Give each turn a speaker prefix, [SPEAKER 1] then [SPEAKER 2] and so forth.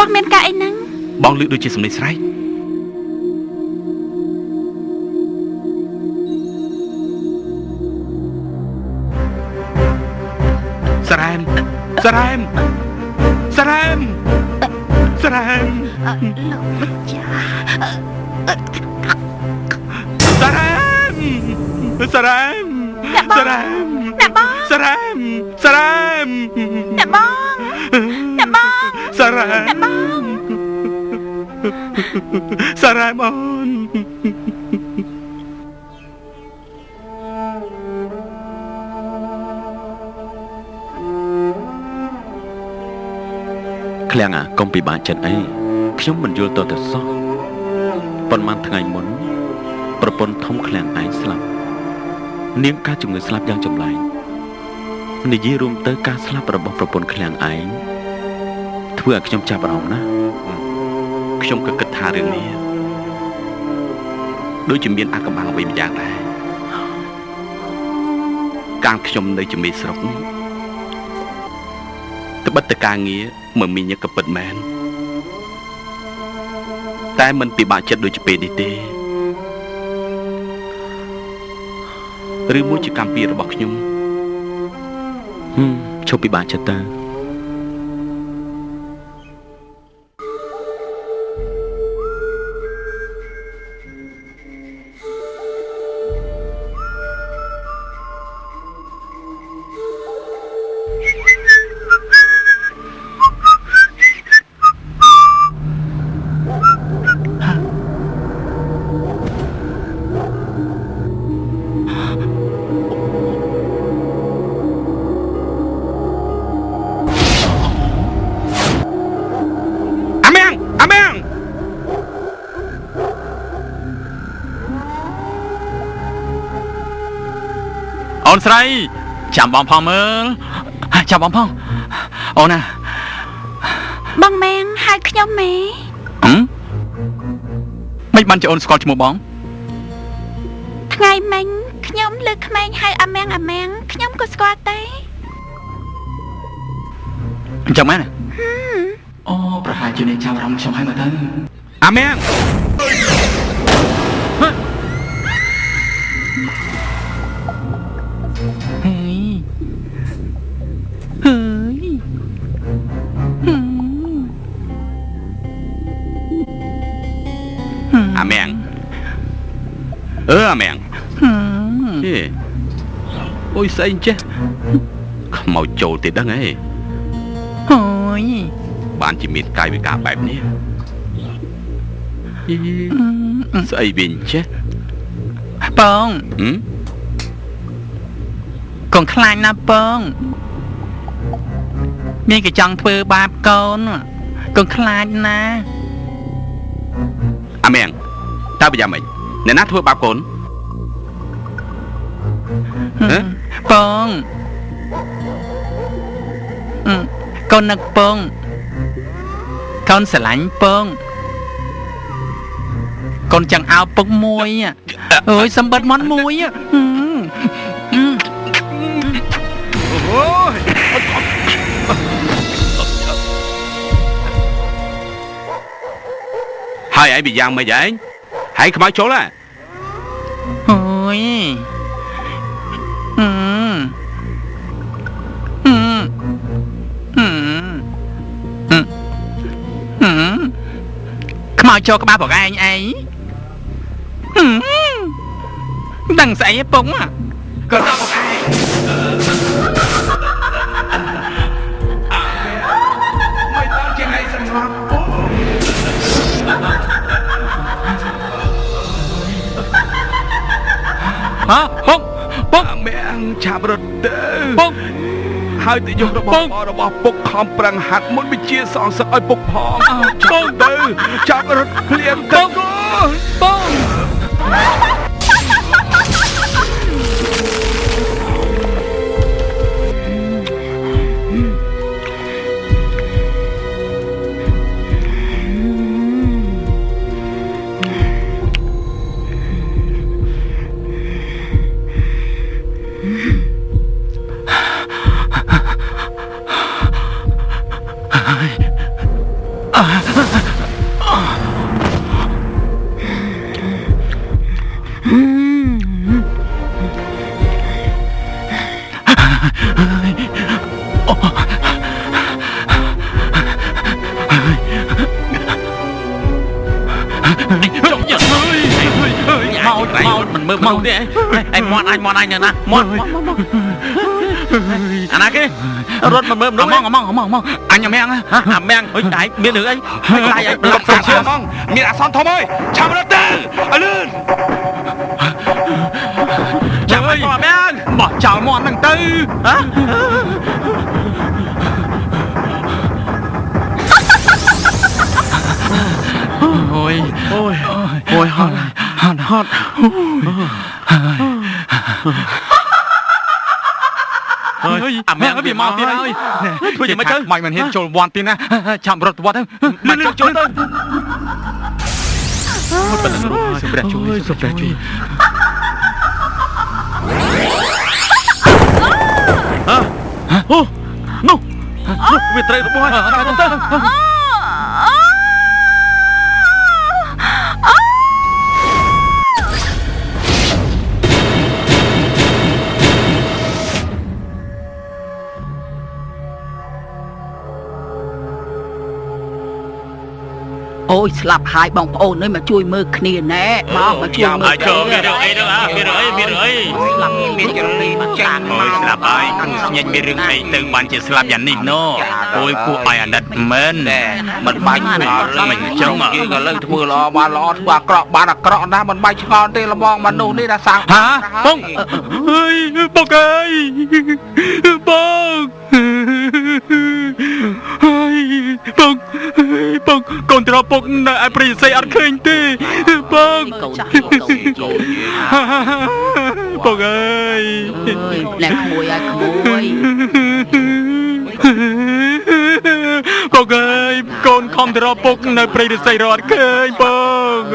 [SPEAKER 1] បងមានការអីហ្នឹង
[SPEAKER 2] បងលឺដូចជាសំឡេងស្រែកសារ៉ែមសារ៉ែមសារ៉ែមសារ៉ែម
[SPEAKER 1] លោកម្ចាស់
[SPEAKER 2] សារ៉ែមសារ៉ែមសារ៉ែម
[SPEAKER 1] អ្នកបង
[SPEAKER 2] សារ៉ែមសារ៉ែម
[SPEAKER 1] អ្នកបងអ្នកបង
[SPEAKER 2] សារ៉ែម
[SPEAKER 1] អ្នកបង
[SPEAKER 2] សារ៉ែមអូន
[SPEAKER 3] ឃ្លាំងកុំពិបាកចិត្តអីខ្ញុំមិនយល់តទៅសោះប៉ុន្មានថ្ងៃមុនប្រពន្ធធំឃ្លាំងឯងស្លាប់នាងការជំងឺស្លាប់យ៉ាងចម្លែកនិយាយរួមទៅការស្លាប់របស់ប្រពន្ធឃ្លាំងឯងធ្វើឲ្យខ្ញុំចាប់អារម្មណ៍ណាស់
[SPEAKER 2] ខ្ញុំក៏គិតថារឿងនេះដូចជាមានអាកំបាំងអ្វីម្យ៉ាងដែរកាលខ្ញុំនៅជំនាញស្រុកត្បិតតែការងារមិនមានក៏ពិតមែនតែមិនពិបាកចិត្តដូចជាពេលនេះទេឬមួយជាកម្មពីរបស់ខ្ញុំ
[SPEAKER 3] ឈប់ពិបាកចិត្តទៅ
[SPEAKER 2] អូនស្រីចាំបងផងមើលចាំបងផងអូនណា
[SPEAKER 1] បងម៉ែងហៅខ្ញុំម៉ែ
[SPEAKER 2] មិនបានជាអូនស្គាល់ឈ្មោះបង
[SPEAKER 1] ថ្ងៃមិញខ្ញុំលើក្មេងហៅអាម៉ាំងខ្ញុំក៏ស្គាល់ទេ
[SPEAKER 2] អញ្ចឹងមែនអូប្រហែលជាអ្នកចាំអារម្មណ៍ខ្ញុំហើយមើលទៅអាម៉ាំងអាម៉ាំងអាម៉ាំងអូយស្អីចេះខ្មោចចូលទេដឹងហ៎
[SPEAKER 1] អូយ
[SPEAKER 2] បានជាមានកាយវិការបែបនេះស្អីវិញចេះ
[SPEAKER 1] បងកុំខ្លាចណាបងមានគេចង់ធ្វើបាបកូនកុំខ្លាចណា
[SPEAKER 2] អាម៉ាំងតើប្រយ៉ាម៉េចអ្នកណាធ្វើបាបកូន
[SPEAKER 1] បងកូននឹកពងកូនស្រឡាញ់ពងកូនចង់ឲ្យពុកមួយអើយសម្បត្តិមាត់មួយ
[SPEAKER 2] អូយហើយឯងbịយ៉ាងម៉េចឯងហើយខ្មៅចូលហ៎
[SPEAKER 1] អូយខ្មៅចូលក្បាលប្រកែងឯងដឹងស្អីឯងពុកក៏ដល់ប្រកែង
[SPEAKER 2] មិនដល់ជាឯងសម្រាប់ពុកពុកម៉ែងឆាប់រត់ទៅពុកហើយទៅយករបស់ពុកខំប្រឹងហាត់មុនវិជាសងសឹកឲ្យពុកផងពុកទៅចាប់រត់ភ្លាមទៅ
[SPEAKER 1] ពុក
[SPEAKER 3] mình mơ mộng đi anh mòn anh nè nè mòn anh à kia rốt mình mơ mộng
[SPEAKER 2] anh nhà mèng
[SPEAKER 3] à mèng ơi đại miếng nữa ấy lại ấy
[SPEAKER 2] lập cả chưa mong miếng đã son thom ơi chào nó tê ở lên
[SPEAKER 3] chào ơi mèng
[SPEAKER 2] bỏ chào mòn thằng tư
[SPEAKER 3] hả
[SPEAKER 2] ôi hót
[SPEAKER 3] ơi à mèng bị mau tin ơi thôi mà chơi
[SPEAKER 2] mày mình hiện trộn vòn tin na chạm rớt vòn mày chơi tôi
[SPEAKER 3] Sopra chui no Việt Tây đúng không
[SPEAKER 4] ôi slap hai bông ôn nơi mà chui mơ khnia nè mà chui mơ
[SPEAKER 3] biết rồi
[SPEAKER 4] slap miếng cái này mà chàng
[SPEAKER 3] ôi slap ai nhìn biết rừng này từng bạn chỉ slap dàn nịt nó ôi phụ ai ăn đặt men mình bay mình trông à
[SPEAKER 5] cái lên thưa lo mà lo và cọ bạn là cọ na mình bay ngon đi là mong mà nụ đi là sao
[SPEAKER 3] hả bông ơi bông ơi bông bông con trò bông ai bị say ăn khinh thế bông bông ơi
[SPEAKER 4] nè khôi ai khôi
[SPEAKER 3] bông ơi con không trò bông ai bị say ăn khinh bông